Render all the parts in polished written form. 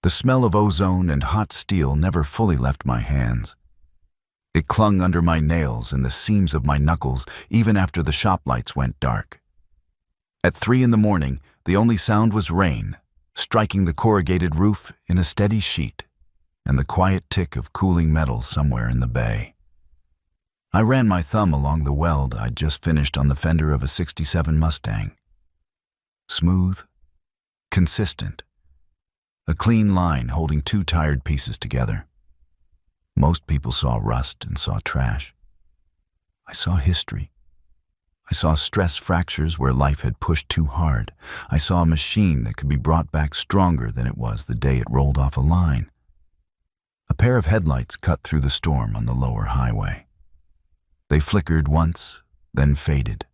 The smell of ozone and hot steel never fully left my hands. It clung under my nails and the seams of my knuckles even after the shop lights went dark. At 3 in the morning, the only sound was rain, striking the corrugated roof in a steady sheet, and the quiet tick of cooling metal somewhere in the bay. I ran my thumb along the weld I'd just finished on the fender of a '67 Mustang. Smooth, consistent, a clean line holding 2 tired pieces together. Most people saw rust and saw trash. I saw history. I saw stress fractures where life had pushed too hard. I saw a machine that could be brought back stronger than it was the day it rolled off a line. A pair of headlights cut through the storm on the lower highway. They flickered once, then faded.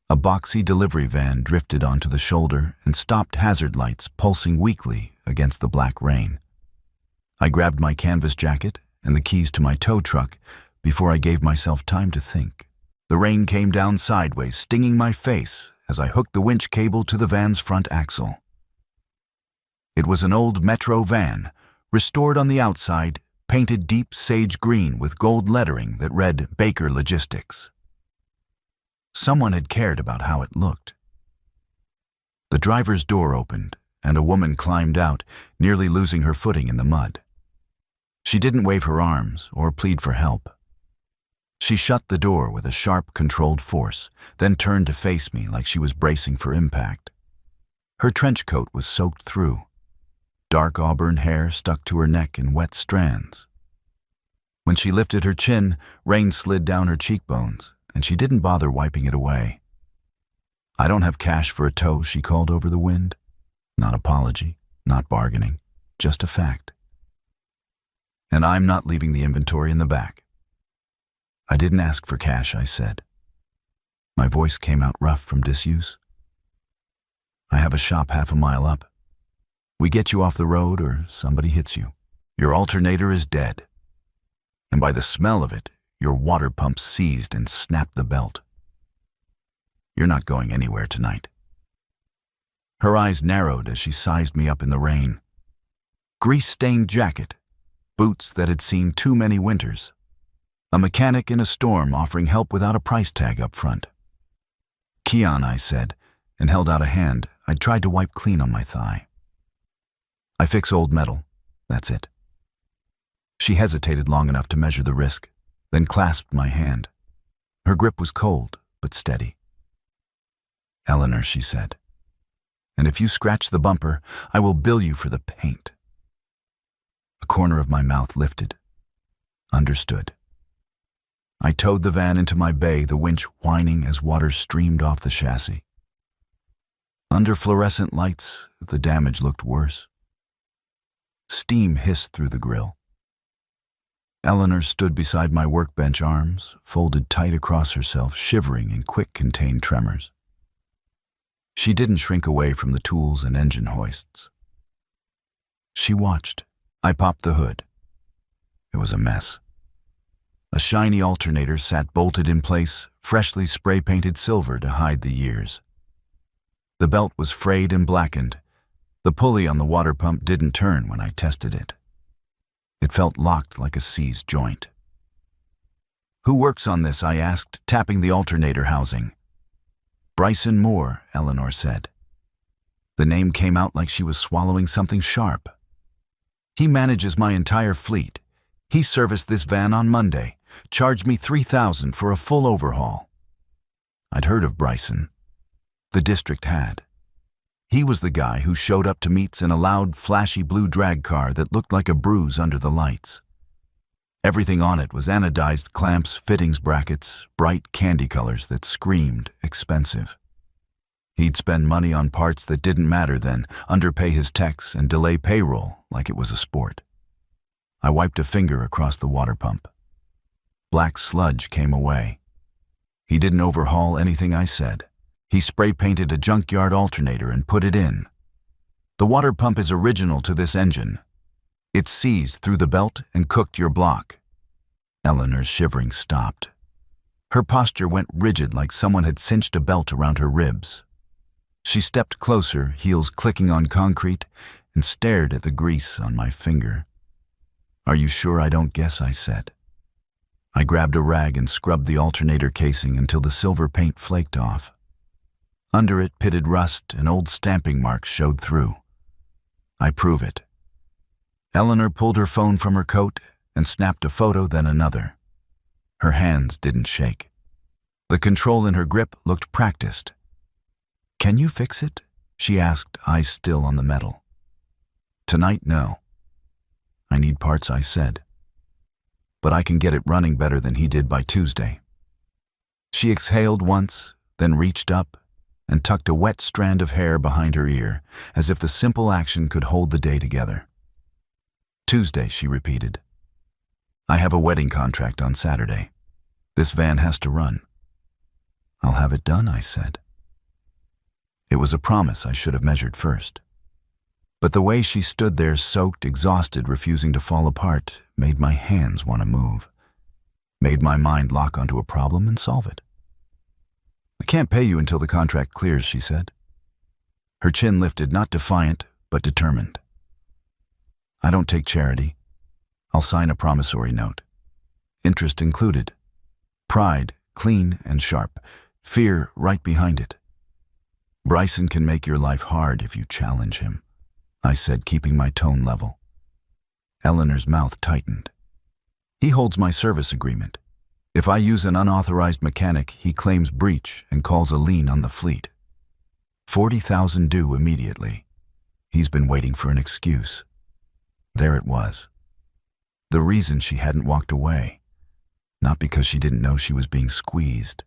A boxy delivery van drifted onto the shoulder and stopped hazard lights pulsing weakly against the black rain. I grabbed my canvas jacket and the keys to my tow truck before I gave myself time to think. The rain came down sideways, stinging my face as I hooked the winch cable to the van's front axle. It was an old Metro van, restored on the outside, painted deep sage green with gold lettering that read Baker Logistics. Someone had cared about how it looked. The driver's door opened, and a woman climbed out, nearly losing her footing in the mud. She didn't wave her arms or plead for help. She shut the door with a sharp, controlled force, then turned to face me like she was bracing for impact. Her trench coat was soaked through. Dark auburn hair stuck to her neck in wet strands. When she lifted her chin, rain slid down her cheekbones, and she didn't bother wiping it away. "I don't have cash for a tow," she called over the wind. Not apology, not bargaining, just a fact. "And I'm not leaving the inventory in the back." "I didn't ask for cash," I said. My voice came out rough from disuse. "I have a shop half a mile up. We get you off the road or somebody hits you. Your alternator is dead. And by the smell of it, your water pump seized and snapped the belt. You're not going anywhere tonight." Her eyes narrowed as she sized me up in the rain. Grease-stained jacket, boots that had seen too many winters, a mechanic in a storm offering help without a price tag up front. "Keon," I said, and held out a hand I'd tried to wipe clean on my thigh. "I fix old metal, that's it." She hesitated long enough to measure the risk, then clasped my hand. Her grip was cold, but steady. "Eleanor," she said, "and if you scratch the bumper, I will bill you for the paint." A corner of my mouth lifted. Understood. I towed the van into my bay, the winch whining as water streamed off the chassis. Under fluorescent lights, the damage looked worse. Steam hissed through the grill. Eleanor stood beside my workbench, arms folded tight across herself, shivering in quick, contained tremors. She didn't shrink away from the tools and engine hoists. She watched. I popped the hood. It was a mess. A shiny alternator sat bolted in place, freshly spray-painted silver to hide the years. The belt was frayed and blackened. The pulley on the water pump didn't turn when I tested it. It felt locked like a seized joint. "Who works on this?" I asked, tapping the alternator housing. "Bryson Moore," Eleanor said. The name came out like she was swallowing something sharp. "He manages my entire fleet. He serviced this van on Monday, charged me $3,000 for a full overhaul." I'd heard of Bryson. The district had. He was the guy who showed up to meets in a loud, flashy blue drag car that looked like a bruise under the lights. Everything on it was anodized clamps, fittings brackets, bright candy colors that screamed expensive. He'd spend money on parts that didn't matter then, underpay his techs, and delay payroll like it was a sport. I wiped a finger across the water pump. Black sludge came away. He didn't overhaul anything I said. He spray-painted a junkyard alternator and put it in. "The water pump is original to this engine. It seized through the belt and cooked your block." Eleanor's shivering stopped. Her posture went rigid like someone had cinched a belt around her ribs. She stepped closer, heels clicking on concrete, and stared at the grease on my finger. "Are you sure I don't guess?" I said. I grabbed a rag and scrubbed the alternator casing until the silver paint flaked off. Under it, pitted rust and old stamping marks showed through. "I prove it." Eleanor pulled her phone from her coat and snapped a photo, then another. Her hands didn't shake. The control in her grip looked practiced. "Can you fix it?" she asked, eyes still on the metal. "Tonight, no." "I need parts," I said. "But I can get it running better than he did by Tuesday." She exhaled once, then reached up and tucked a wet strand of hair behind her ear, as if the simple action could hold the day together. "Tuesday," she repeated. "I have a wedding contract on Saturday. This van has to run." "I'll have it done," I said. It was a promise I should have measured first. But the way she stood there, soaked, exhausted, refusing to fall apart, made my hands want to move, made my mind lock onto a problem and solve it. "I can't pay you until the contract clears," she said. Her chin lifted, not defiant, but determined. "I don't take charity. I'll sign a promissory note. Interest included. Pride, clean and sharp. Fear right behind it. Bryson can make your life hard if you challenge him," I said, keeping my tone level. Eleanor's mouth tightened. "He holds my service agreement. If I use an unauthorized mechanic, he claims breach and calls a lien on the fleet. 40,000 due immediately. He's been waiting for an excuse." There it was. The reason she hadn't walked away. Not because she didn't know she was being squeezed.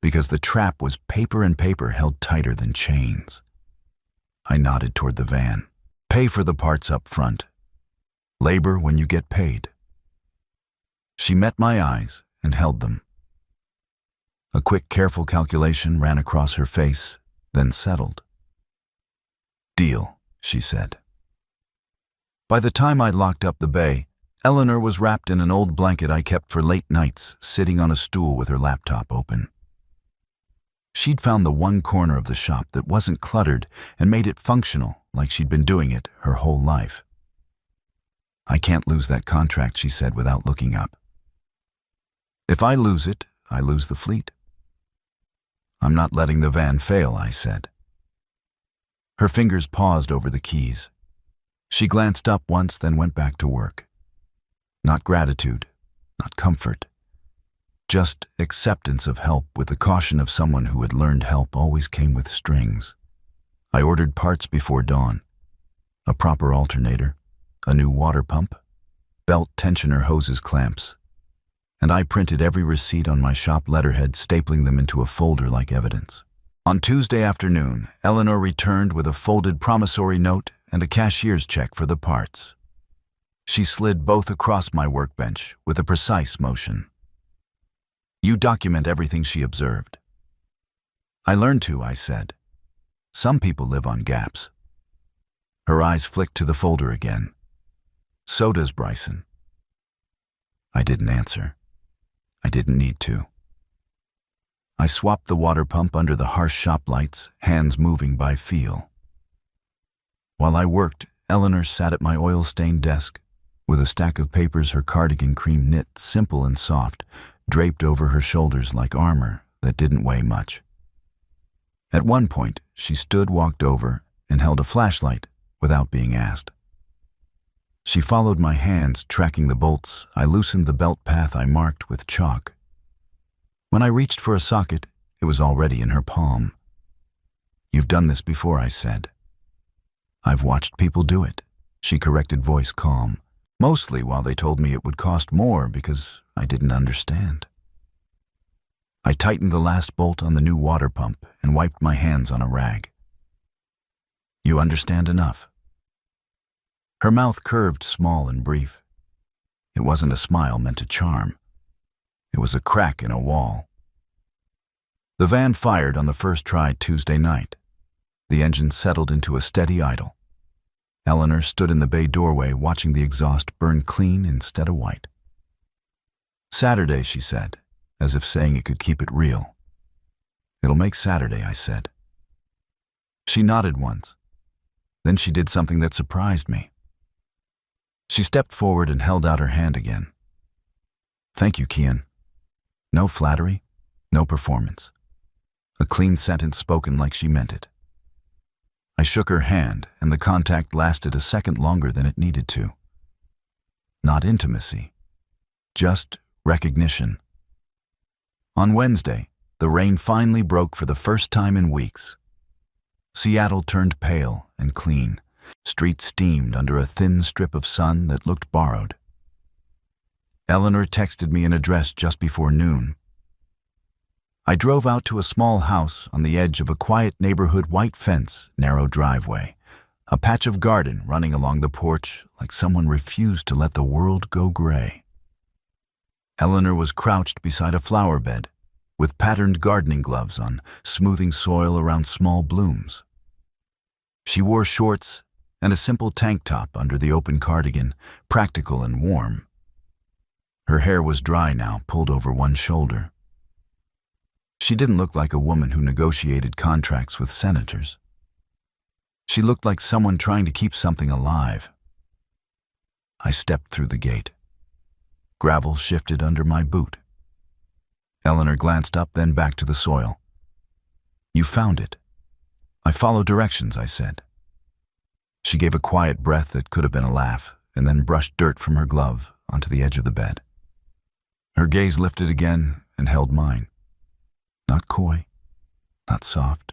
Because the trap was paper, and paper held tighter than chains. I nodded toward the van. "Pay for the parts up front. Labor when you get paid." She met my eyes and held them. A quick, careful calculation ran across her face, then settled. "Deal," she said. By the time I'd locked up the bay, Eleanor was wrapped in an old blanket I kept for late nights, sitting on a stool with her laptop open. She'd found the one corner of the shop that wasn't cluttered and made it functional, like she'd been doing it her whole life. "I can't lose that contract," she said without looking up. "If I lose it, I lose the fleet." "I'm not letting the van fail," I said. Her fingers paused over the keys. She glanced up once, then went back to work. Not gratitude, not comfort. Just acceptance of help, with the caution of someone who had learned help always came with strings. I ordered parts before dawn. A proper alternator, a new water pump, belt tensioner hoses clamps, and I printed every receipt on my shop letterhead, stapling them into a folder like evidence. On Tuesday afternoon, Eleanor returned with a folded promissory note and a cashier's check for the parts. She slid both across my workbench with a precise motion. "You document everything," she observed. "I learned to," I said. "Some people live on gaps." Her eyes flicked to the folder again. "So does Bryson." I didn't answer. I didn't need to. I swapped the water pump under the harsh shop lights, hands moving by feel. While I worked, Eleanor sat at my oil-stained desk, with a stack of papers, her cardigan cream knit, simple and soft, draped over her shoulders like armor that didn't weigh much. At one point, she stood, walked over, and held a flashlight without being asked. She followed my hands, tracking the bolts. I loosened the belt path I marked with chalk. When I reached for a socket, it was already in her palm. "You've done this before," I said. "I've watched people do it," she corrected, voice calm. "Mostly while they told me it would cost more because I didn't understand." I tightened the last bolt on the new water pump and wiped my hands on a rag. "You understand enough." Her mouth curved, small and brief. It wasn't a smile meant to charm. It was a crack in a wall. The van fired on the first try Tuesday night. The engine settled into a steady idle. Eleanor stood in the bay doorway, watching the exhaust burn clean instead of white. "Saturday," she said, as if saying it could keep it real. "It'll make Saturday," I said. She nodded once, Then she did something that surprised me. She stepped forward and held out her hand again. "Thank you, Kian." No flattery, no performance. A clean sentence spoken like she meant it. I shook her hand, and the contact lasted a second longer than it needed to. Not intimacy, just recognition. On Wednesday, the rain finally broke for the first time in weeks. Seattle turned pale and clean. Streets steamed under a thin strip of sun that looked borrowed. Eleanor texted me an address just before noon. I drove out to a small house on the edge of a quiet neighborhood, white fence, narrow driveway, a patch of garden running along the porch like someone refused to let the world go gray. Eleanor was crouched beside a flower bed, with patterned gardening gloves on, smoothing soil around small blooms. She wore shorts and a simple tank top under the open cardigan, practical and warm. Her hair was dry now, pulled over one shoulder. She didn't look like a woman who negotiated contracts with senators. She looked like someone trying to keep something alive. I stepped through the gate. Gravel shifted under my boot. Eleanor glanced up, then back to the soil. "You found it." "I follow directions," I said. She gave a quiet breath that could have been a laugh, and then brushed dirt from her glove onto the edge of the bed. Her gaze lifted again and held mine. Not coy, not soft,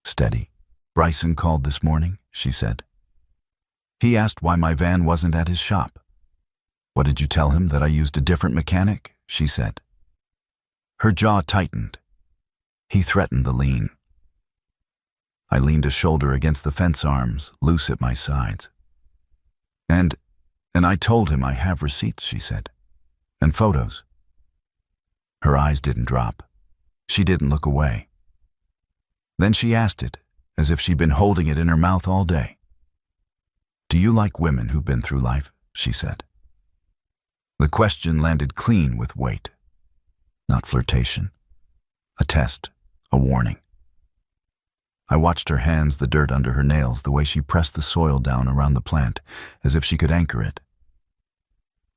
steady. "Bryson called this morning," she said. "He asked why my van wasn't at his shop." "What did you tell him, that I used a different mechanic?" she said. Her jaw tightened. "He threatened the lien." I leaned a shoulder against the fence arms, loose at my sides. And I told him I have receipts," she said. "And photos." Her eyes didn't drop. She didn't look away. Then she asked it, as if she'd been holding it in her mouth all day. "Do you like women who've been through life?" she said. The question landed clean with weight. Not flirtation. A test, a warning. I watched her hands, the dirt under her nails, the way she pressed the soil down around the plant, as if she could anchor it.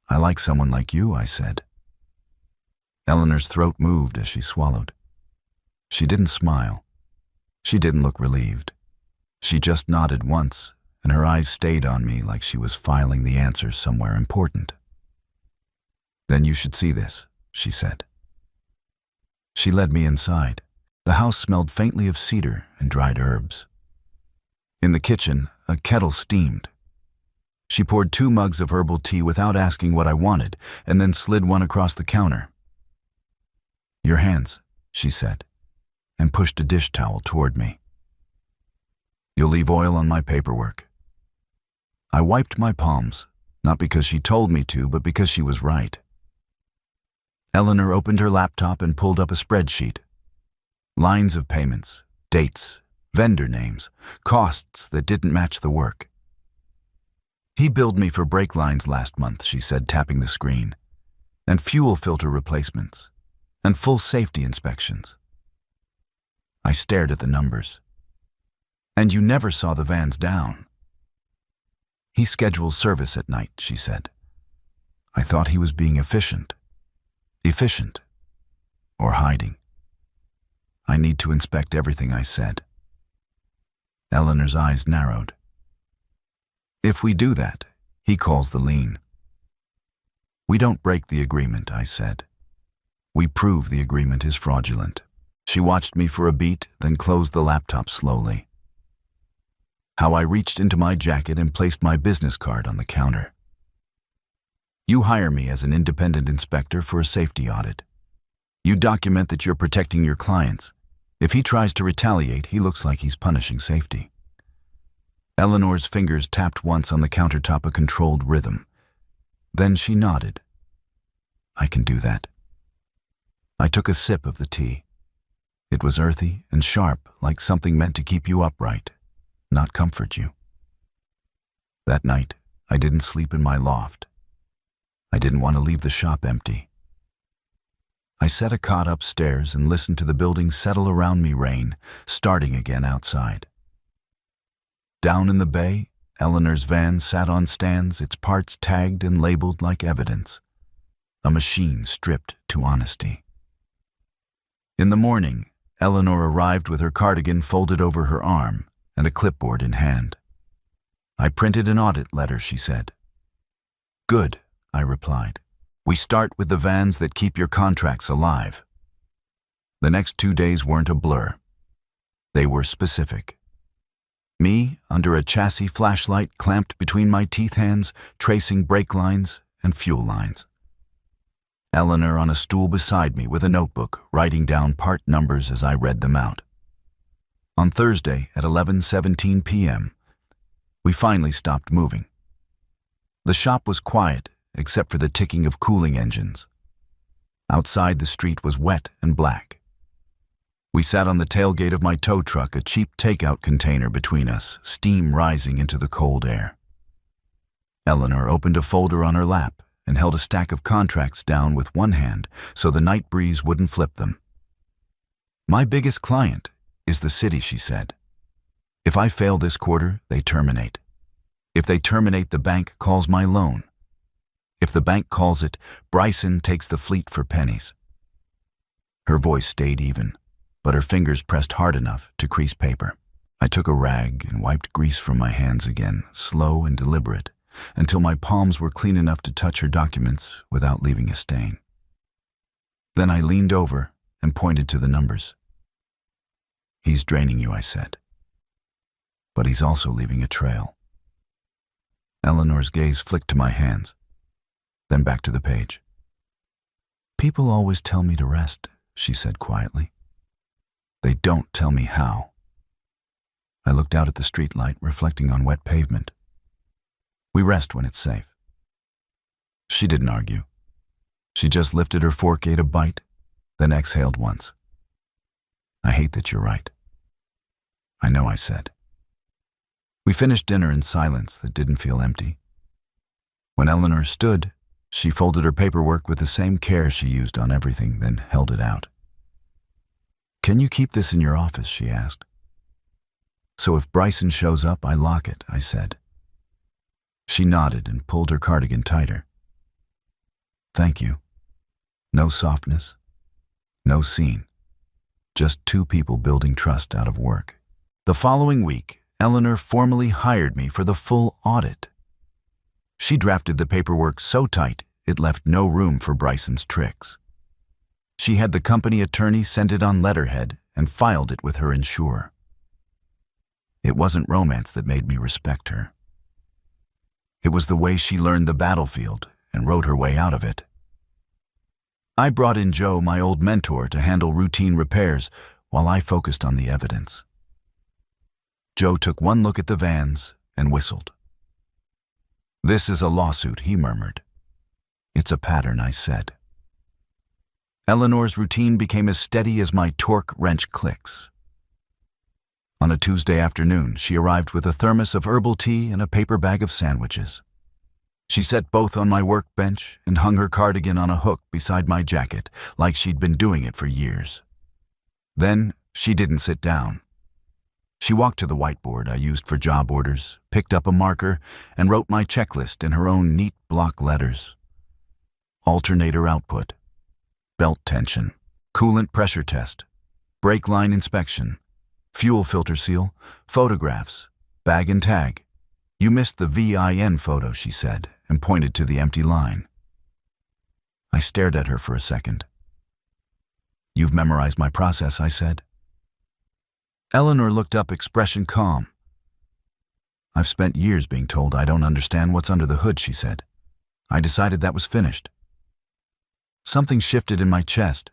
"I like someone like you," I said. Eleanor's throat moved as she swallowed. She didn't smile. She didn't look relieved. She just nodded once, and her eyes stayed on me like she was filing the answer somewhere important. "Then you should see this," she said. She led me inside. The house smelled faintly of cedar and dried herbs. In the kitchen, a kettle steamed. She poured 2 mugs of herbal tea without asking what I wanted, and then slid one across the counter. "Your hands," she said, and pushed a dish towel toward me. "You'll leave oil on my paperwork." I wiped my palms, not because she told me to, but because she was right. Eleanor opened her laptop and pulled up a spreadsheet. Lines of payments, dates, vendor names, costs that didn't match the work. "He billed me for brake lines last month," she said, tapping the screen, "and fuel filter replacements, and full safety inspections." I stared at the numbers. "And you never saw the vans down." "He schedules service at night," she said. I thought he was being efficient. Efficient. Or hiding. "I need to inspect everything," I said. Eleanor's eyes narrowed. "If we do that, he calls the lien." "We don't break the agreement," I said. "We prove the agreement is fraudulent." She watched me for a beat, then closed the laptop slowly. How I reached into my jacket and placed my business card on the counter. "You hire me as an independent inspector for a safety audit. You document that you're protecting your clients. If he tries to retaliate, he looks like he's punishing safety." Eleanor's fingers tapped once on the countertop, a controlled rhythm. Then she nodded. "I can do that." I took a sip of the tea. It was earthy and sharp, like something meant to keep you upright, not comfort you. That night, I didn't sleep in my loft. I didn't want to leave the shop empty. I set a cot upstairs and listened to the building settle around me, rain starting again outside. Down in the bay, Eleanor's van sat on stands, its parts tagged and labeled like evidence. A machine stripped to honesty. In the morning, Eleanor arrived with her cardigan folded over her arm and a clipboard in hand. "I printed an audit letter," she said. "Good," I replied. "We start with the vans that keep your contracts alive." The next 2 days weren't a blur. They were specific. Me, under a chassis flashlight clamped between my teeth hands, tracing brake lines and fuel lines. Eleanor on a stool beside me with a notebook, writing down part numbers as I read them out. On Thursday at 11:17 p.m., we finally stopped moving. The shop was quiet, except for the ticking of cooling engines. Outside, the street was wet and black. We sat on the tailgate of my tow truck, a cheap takeout container between us, steam rising into the cold air. Eleanor opened a folder on her lap and held a stack of contracts down with one hand so the night breeze wouldn't flip them. "My biggest client is the city," she said. "If I fail this quarter, they terminate. If they terminate, the bank calls my loan. If the bank calls it, Bryson takes the fleet for pennies." Her voice stayed even, but her fingers pressed hard enough to crease paper. I took a rag and wiped grease from my hands again, slow and deliberate, until my palms were clean enough to touch her documents without leaving a stain. Then I leaned over and pointed to the numbers. "He's draining you," I said. "But he's also leaving a trail." Eleanor's gaze flicked to my hands, then back to the page. "People always tell me to rest," she said quietly. "They don't tell me how." I looked out at the streetlight, reflecting on wet pavement. "We rest when it's safe." She didn't argue. She just lifted her fork, ate a bite, then exhaled once. "I hate that you're right." "I know," I said. We finished dinner in silence that didn't feel empty. When Eleanor stood, she folded her paperwork with the same care she used on everything, then held it out. "Can you keep this in your office?" she asked. "So if Bryson shows up, I lock it," I said. She nodded and pulled her cardigan tighter. "Thank you." No softness, no scene. Just two people building trust out of work. The following week, Eleanor formally hired me for the full audit. She drafted the paperwork so tight it left no room for Bryson's tricks. She had the company attorney send it on letterhead and filed it with her insurer. It wasn't romance that made me respect her. It was the way she learned the battlefield and rode her way out of it. I brought in Joe, my old mentor, to handle routine repairs while I focused on the evidence. Joe took one look at the vans and whistled. "This is a lawsuit," he murmured. "It's a pattern," I said. Eleanor's routine became as steady as my torque wrench clicks. On a Tuesday afternoon, she arrived with a thermos of herbal tea and a paper bag of sandwiches. She set both on my workbench and hung her cardigan on a hook beside my jacket, like she'd been doing it for years. Then she didn't sit down. She walked to the whiteboard I used for job orders, picked up a marker, and wrote my checklist in her own neat block letters. Alternator output, belt tension, coolant pressure test, brake line inspection, fuel filter seal, photographs, bag and tag. "You missed the VIN photo," she said, and pointed to the empty line. I stared at her for a second. "You've memorized my process," I said. Eleanor looked up, expression calm. "I've spent years being told I don't understand what's under the hood," she said. "I decided that was finished." Something shifted in my chest.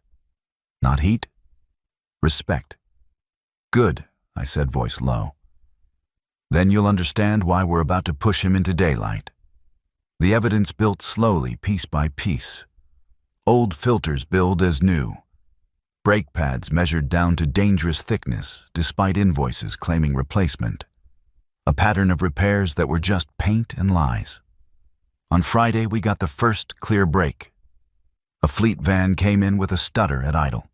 Not heat, respect. "Good," I said, voice low. "Then you'll understand why we're about to push him into daylight." The evidence built slowly, piece by piece. Old filters billed as new. Brake pads measured down to dangerous thickness, despite invoices claiming replacement. A pattern of repairs that were just paint and lies. On Friday, we got the first clear break. A fleet van came in with a stutter at idle.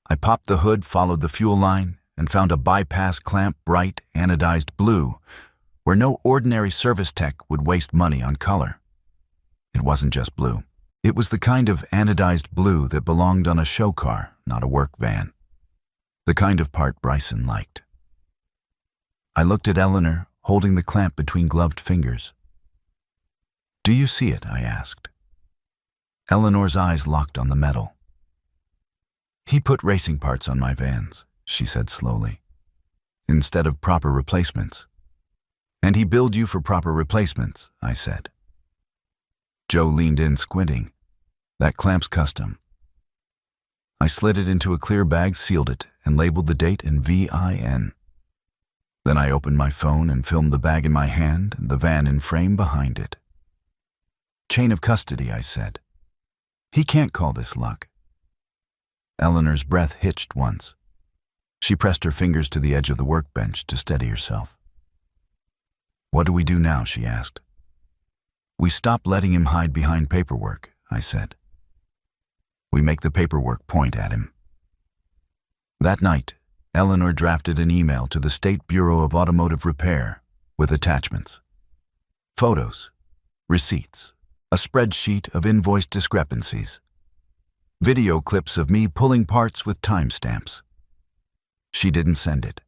I popped the hood, followed the fuel line, and found a bypass clamp bright anodized blue, where no ordinary service tech would waste money on color. It wasn't just blue. It was the kind of anodized blue that belonged on a show car, not a work van. The kind of part Bryson liked. I looked at Eleanor, holding the clamp between gloved fingers. "Do you see it?" I asked. Eleanor's eyes locked on the metal. "He put racing parts on my vans," she said slowly, "instead of proper replacements." "And he billed you for proper replacements," I said. Joe leaned in, squinting. "That clamp's custom." I slid it into a clear bag, sealed it, and labeled the date in VIN. Then I opened my phone and filmed the bag in my hand and the van in frame behind it. "Chain of custody," I said. "He can't call this luck." Eleanor's breath hitched once. She pressed her fingers to the edge of the workbench to steady herself. "What do we do now?" she asked. "We stop letting him hide behind paperwork," I said. "We make the paperwork point at him." That night, Eleanor drafted an email to the State Bureau of Automotive Repair with attachments. Photos, receipts, a spreadsheet of invoice discrepancies, video clips of me pulling parts with timestamps. She didn't send it.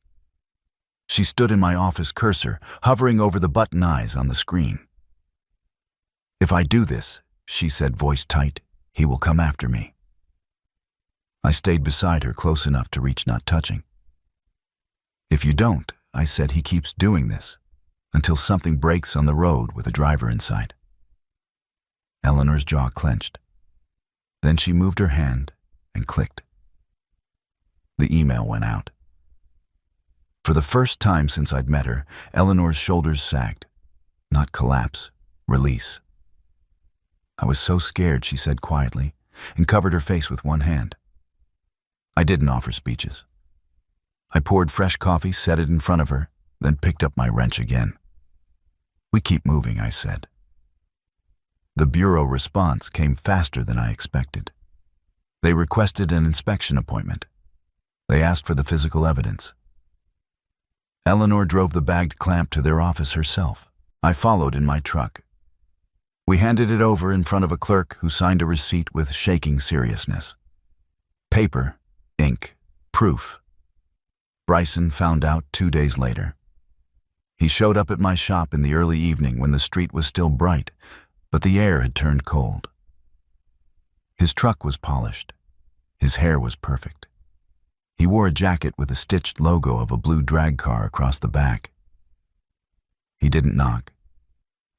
She stood in my office cursor, hovering over the button eyes on the screen. "If I do this," she said, voice tight, "he will come after me." I stayed beside her, close enough to reach, not touching. "If you don't," I said, "he keeps doing this until something breaks on the road with a driver inside." Eleanor's jaw clenched. Then she moved her hand and clicked. The email went out. For the first time since I'd met her, Eleanor's shoulders sagged. Not collapse, release. "I was so scared," she said quietly, and covered her face with one hand. I didn't offer speeches. I poured fresh coffee, set it in front of her, then picked up my wrench again. "We keep moving," I said. The Bureau response came faster than I expected. They requested an inspection appointment. They asked for the physical evidence. Eleanor drove the bagged clamp to their office herself. I followed in my truck. We handed it over in front of a clerk who signed a receipt with shaking seriousness. Paper, ink, proof. Bryson found out 2 days later. He showed up at my shop in the early evening when the street was still bright, but the air had turned cold. His truck was polished. His hair was perfect. He wore a jacket with a stitched logo of a blue drag car across the back. He didn't knock.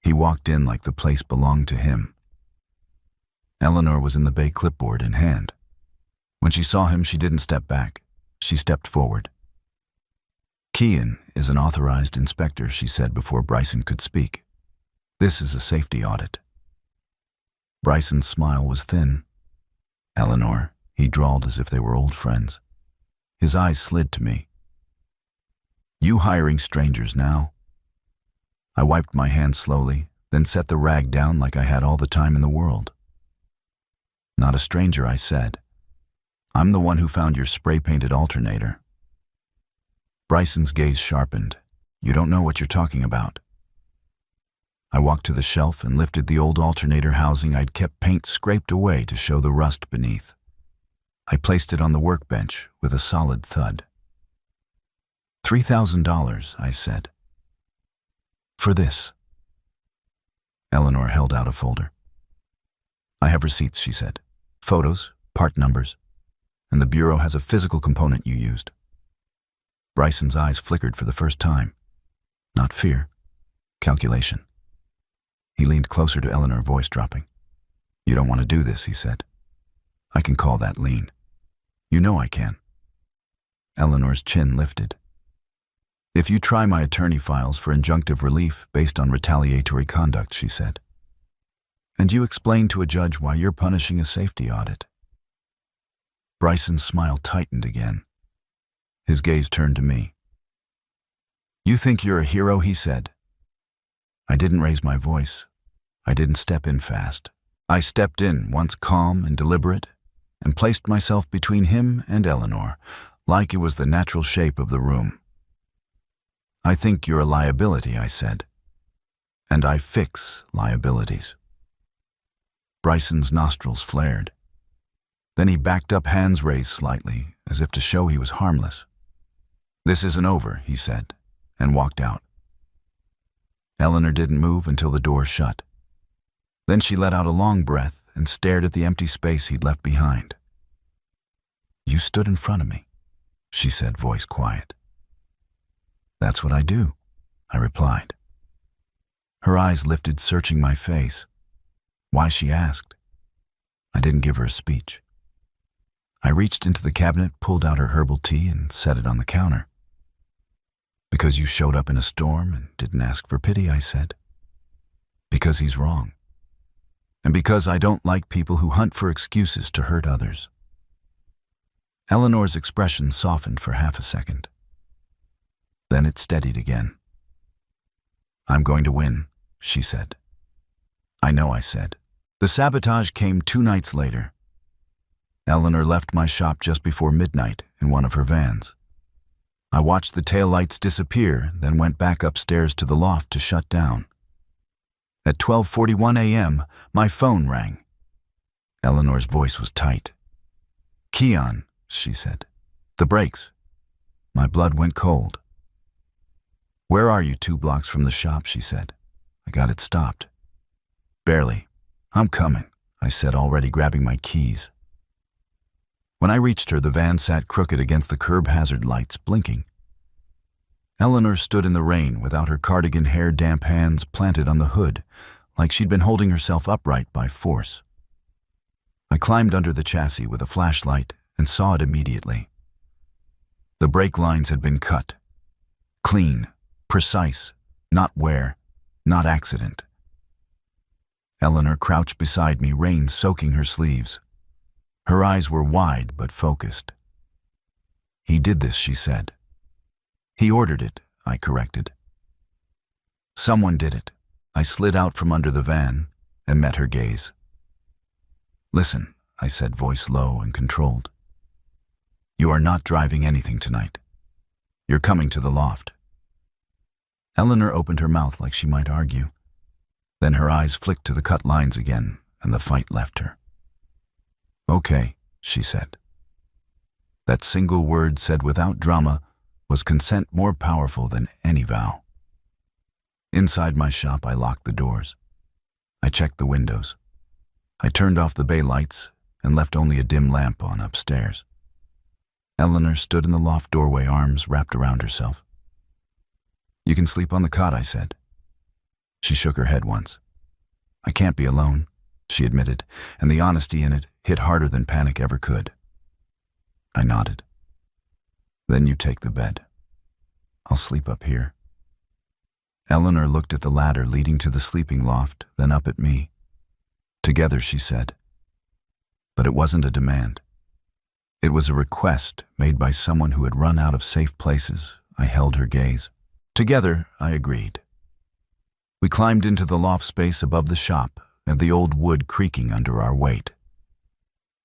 He walked in like the place belonged to him. Eleanor was in the bay, clipboard in hand. When she saw him, she didn't step back. She stepped forward. "Kean is an authorized inspector," she said before Bryson could speak. "This is a safety audit." Bryson's smile was thin. "Eleanor," he drawled as if they were old friends. His eyes slid to me. "You hiring strangers now?" I wiped my hands slowly, then set the rag down like I had all the time in the world. "Not a stranger," I said. "I'm the one who found your spray-painted alternator." Bryson's gaze sharpened. "You don't know what you're talking about." I walked to the shelf and lifted the old alternator housing I'd kept paint scraped away to show the rust beneath. I placed it on the workbench with a solid thud. $3,000, I said. "For this." Eleanor held out a folder. "I have receipts," she said. "Photos, part numbers, and the Bureau has a physical component you used." Bryson's eyes flickered for the first time. Not fear, calculation. He leaned closer to Eleanor, voice dropping. "You don't want to do this," he said. "I can call that lean." "You know I can." Eleanor's chin lifted. "If you try my attorney files for injunctive relief based on retaliatory conduct," she said, "and you explain to a judge why you're punishing a safety audit." Bryson's smile tightened again. His gaze turned to me. "You think you're a hero," he said. I didn't raise my voice. I didn't step in fast. I stepped in, once calm and deliberate, and placed myself between him and Eleanor, like it was the natural shape of the room. "I think you're a liability," I said. "And I fix liabilities." Bryson's nostrils flared. Then he backed up, hands raised slightly, as if to show he was harmless. "This isn't over," he said, and walked out. Eleanor didn't move until the door shut. Then she let out a long breath and stared at the empty space he'd left behind. "You stood in front of me," she said, voice quiet. "That's what I do," I replied. Her eyes lifted, searching my face. Why, she asked. I didn't give her a speech. I reached into the cabinet, pulled out her herbal tea, and set it on the counter. "Because you showed up in a storm and didn't ask for pity," I said. "Because he's wrong. And because I don't like people who hunt for excuses to hurt others." Eleanor's expression softened for half a second. Then it steadied again. "I'm going to win," she said. "I know," I said. The sabotage came 2 nights later. Eleanor left my shop just before midnight in one of her vans. I watched the taillights disappear, then went back upstairs to the loft to shut down. At 12:41 a.m., my phone rang. Eleanor's voice was tight. "Keon," she said. "The brakes." My blood went cold. "Where are you?" "2 blocks from the shop," she said. "I got it stopped." "Barely. I'm coming," I said, already grabbing my keys. When I reached her, the van sat crooked against the curb hazard lights, blinking. Eleanor stood in the rain without her cardigan, hair damp, hands planted on the hood, like she'd been holding herself upright by force. I climbed under the chassis with a flashlight and saw it immediately. The brake lines had been cut. Clean, precise, not wear, not accident. Eleanor crouched beside me, rain soaking her sleeves. Her eyes were wide but focused. "He did this," she said. "He ordered it," I corrected. "Someone did it." I slid out from under the van and met her gaze. "Listen," I said, voice low and controlled. "You are not driving anything tonight. You're coming to the loft." Eleanor opened her mouth like she might argue. Then her eyes flicked to the cut lines again, and the fight left her. "Okay," she said. That single word, said without drama, was consent more powerful than any vow. Inside my shop, I locked the doors. I checked the windows. I turned off the bay lights and left only a dim lamp on upstairs. Eleanor stood in the loft doorway, arms wrapped around herself. "You can sleep on the cot," I said. She shook her head once. "I can't be alone," she admitted, and the honesty in it hit harder than panic ever could. I nodded. "Then you take the bed. I'll sleep up here." Eleanor looked at the ladder leading to the sleeping loft, then up at me. "Together," she said. But it wasn't a demand. It was a request made by someone who had run out of safe places. I held her gaze. "Together," I agreed. We climbed into the loft space above the shop, and the old wood creaking under our weight.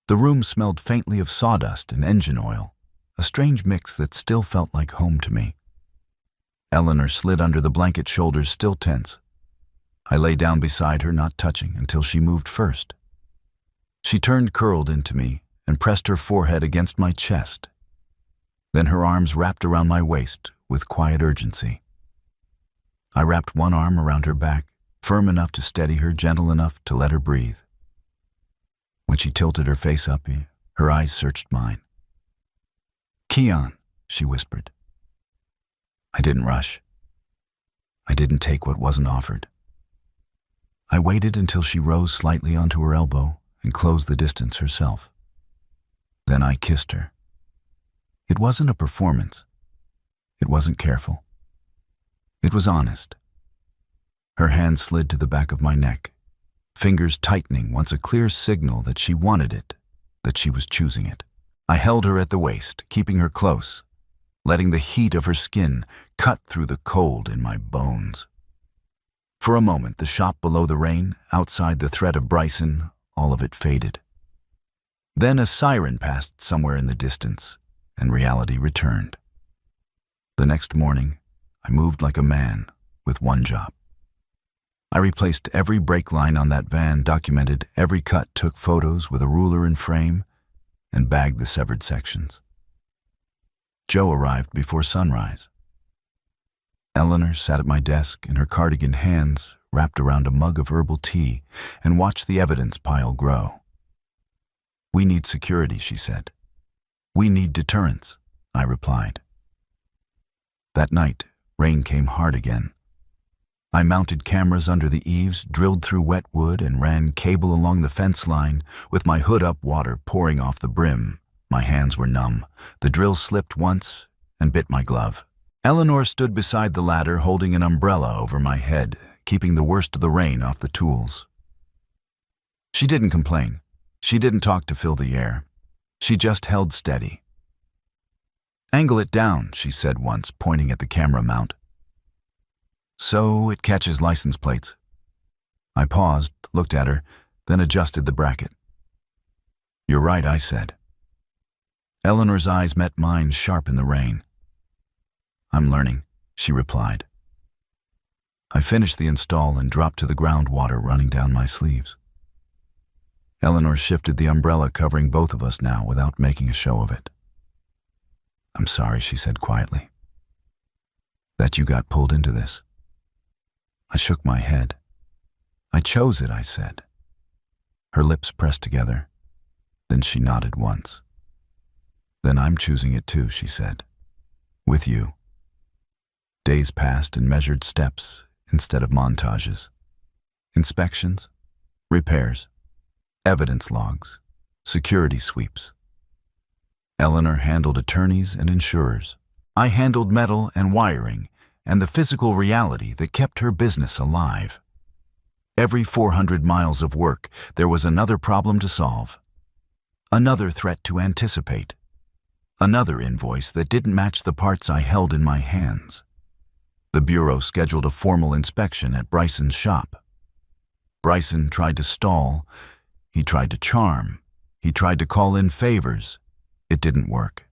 The room smelled faintly of sawdust and engine oil, a strange mix that still felt like home to me. Eleanor slid under the blanket, shoulders still tense. I lay down beside her, not touching, until she moved first. She turned, curled into me, and pressed her forehead against my chest. Then her arms wrapped around my waist with quiet urgency. I wrapped one arm around her back, firm enough to steady her, gentle enough to let her breathe. When she tilted her face up, her eyes searched mine. "Keon," she whispered. I didn't rush. I didn't take what wasn't offered. I waited until she rose slightly onto her elbow and closed the distance herself. Then I kissed her. It wasn't a performance. It wasn't careful. It was honest. Her hand slid to the back of my neck, fingers tightening, once a clear signal that she wanted it, that she was choosing it. I held her at the waist, keeping her close, letting the heat of her skin cut through the cold in my bones. For a moment, the shop below, the rain, outside, the threat of Bryson, all of it faded. Then a siren passed somewhere in the distance, and reality returned. The next morning, I moved like a man with one job. I replaced every brake line on that van, documented every cut, took photos with a ruler and frame, and bagged the severed sections. Joe arrived before sunrise. Eleanor sat at my desk in her cardigan, hands wrapped around a mug of herbal tea, and watched the evidence pile grow. "We need security," she said. "We need deterrence," I replied. That night, rain came hard again. I mounted cameras under the eaves, drilled through wet wood, and ran cable along the fence line, with my hood up, water pouring off the brim. My hands were numb. The drill slipped once and bit my glove. Eleanor stood beside the ladder, holding an umbrella over my head, keeping the worst of the rain off the tools. She didn't complain. She didn't talk to fill the air. She just held steady. "Angle it down," she said once, pointing at the camera mount, "so it catches license plates." I paused, looked at her, then adjusted the bracket. "You're right," I said. Eleanor's eyes met mine, sharp in the rain. "I'm learning," she replied. I finished the install and dropped to the ground, water running down my sleeves. Eleanor shifted the umbrella, covering both of us now without making a show of it. "I'm sorry," she said quietly, "that you got pulled into this." I shook my head. "I chose it," I said. Her lips pressed together. Then she nodded once. "Then I'm choosing it too," she said. "With you." Days passed and measured steps instead of montages. Inspections, repairs, evidence logs, security sweeps. Eleanor handled attorneys and insurers. I handled metal and wiring and the physical reality that kept her business alive. Every 400 miles of work, there was another problem to solve, another threat to anticipate, another invoice that didn't match the parts I held in my hands. The Bureau scheduled a formal inspection at Bryson's shop. Bryson tried to stall. He tried to charm. He tried to call in favors. It didn't work.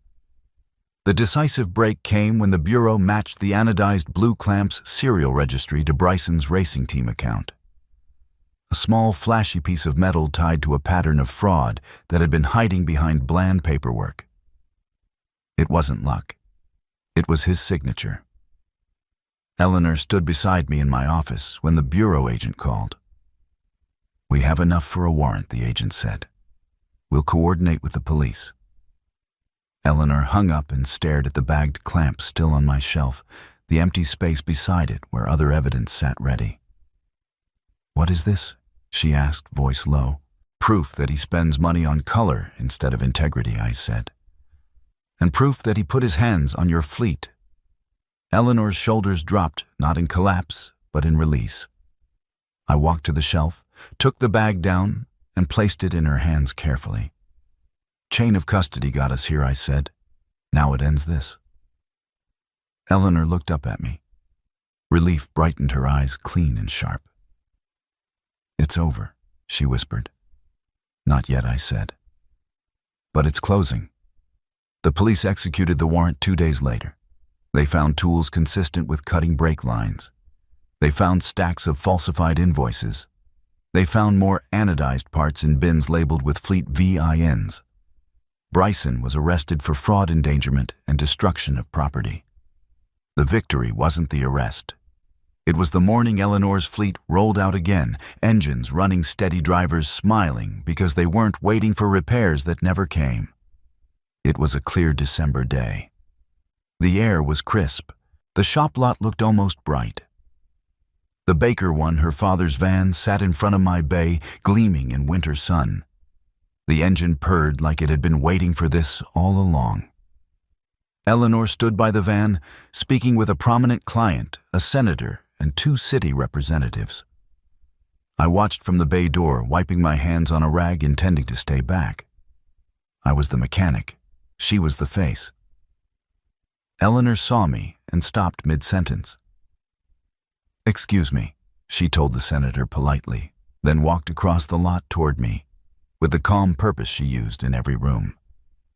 The decisive break came when the Bureau matched the anodized blue clamps serial registry to Bryson's racing team account. A small, flashy piece of metal tied to a pattern of fraud that had been hiding behind bland paperwork. It wasn't luck. It was his signature. Eleanor stood beside me in my office when the Bureau agent called. "We have enough for a warrant," the agent said. "We'll coordinate with the police." Eleanor hung up and stared at the bagged clamp still on my shelf, the empty space beside it where other evidence sat ready. "What is this?" she asked, voice low. "Proof that he spends money on color instead of integrity," I said. "And proof that he put his hands on your fleet." Eleanor's shoulders dropped, not in collapse, but in release. I walked to the shelf, took the bag down, and placed it in her hands carefully. "Chain of custody got us here," I said. "Now it ends this." Eleanor looked up at me. Relief brightened her eyes, clean and sharp. "It's over," she whispered. "Not yet," I said. "But it's closing." The police executed the warrant 2 days later. They found tools consistent with cutting brake lines. They found stacks of falsified invoices. They found more anodized parts in bins labeled with fleet VINs. Bryson was arrested for fraud, endangerment, and destruction of property. The victory wasn't the arrest. It was the morning Eleanor's fleet rolled out again, engines running steady, drivers smiling because they weren't waiting for repairs that never came. It was a clear December day. The air was crisp. The shop lot looked almost bright. The baker won her father's van, sat in front of my bay, gleaming in winter sun. The engine purred like it had been waiting for this all along. Eleanor stood by the van, speaking with a prominent client, a senator, and 2 city representatives. I watched from the bay door, wiping my hands on a rag, intending to stay back. I was the mechanic. She was the face. Eleanor saw me and stopped mid-sentence. "Excuse me," she told the senator politely, then walked across the lot toward me, with the calm purpose she used in every room.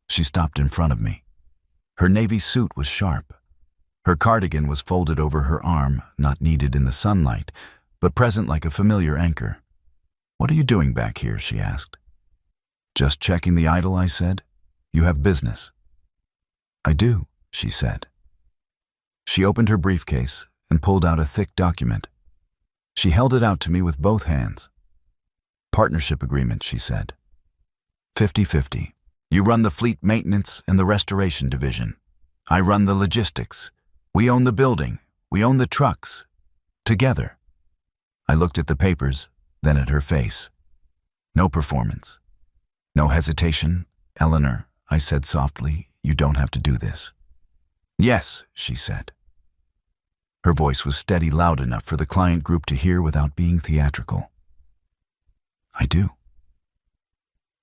She stopped in front of me. Her navy suit was sharp. Her cardigan was folded over her arm, not needed in the sunlight, but present like a familiar anchor. "What are you doing back here?" she asked. "Just checking the idol," I said. "You have business." "I do," she said. She opened her briefcase and pulled out a thick document. She held it out to me with both hands. "Partnership agreement," she said. 50-50. You run the fleet maintenance and the restoration division. I run the logistics. We own the building. We own the trucks. Together. I looked at the papers, then at her face. No performance. No hesitation. "Eleanor," I said softly, "you don't have to do this." "Yes," she said. Her voice was steady, loud enough for the client group to hear without being theatrical. "I do."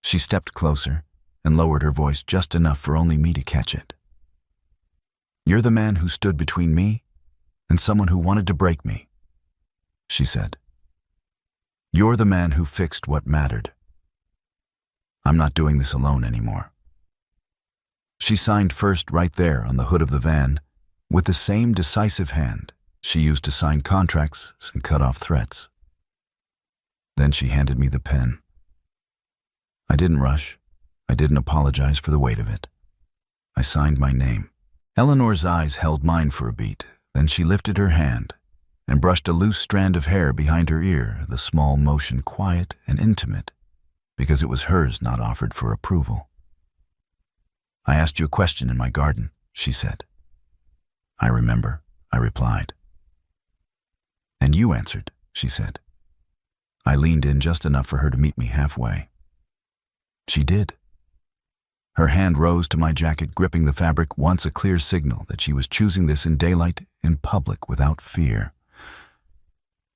She stepped closer and lowered her voice just enough for only me to catch it. "You're the man who stood between me and someone who wanted to break me," she said. "You're the man who fixed what mattered. I'm not doing this alone anymore." She signed first right there on the hood of the van, with the same decisive hand she used to sign contracts and cut off threats. Then she handed me the pen. I didn't rush. I didn't apologize for the weight of it. I signed my name. Eleanor's eyes held mine for a beat, then she lifted her hand and brushed a loose strand of hair behind her ear, the small motion quiet and intimate, because it was hers, not offered for approval. "I asked you a question in my garden," she said. "I remember," I replied. "And you answered," she said. I leaned in just enough for her to meet me halfway. She did. Her hand rose to my jacket, gripping the fabric, once a clear signal that she was choosing this in daylight, in public, without fear.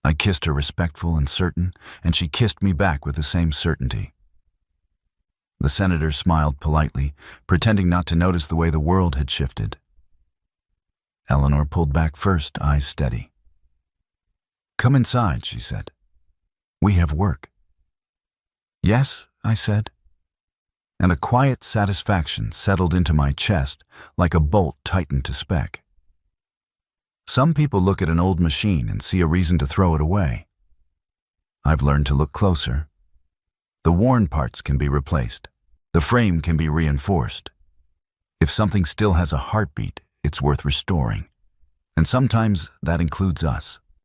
I kissed her, respectful and certain, and she kissed me back with the same certainty. The senator smiled politely, pretending not to notice the way the world had shifted. Eleanor pulled back first, eyes steady. "Come inside," she said. "We have work." "Yes," I said. And a quiet satisfaction settled into my chest like a bolt tightened to spec. Some people look at an old machine and see a reason to throw it away. I've learned to look closer. The worn parts can be replaced. The frame can be reinforced. If something still has a heartbeat, it's worth restoring. And sometimes that includes us.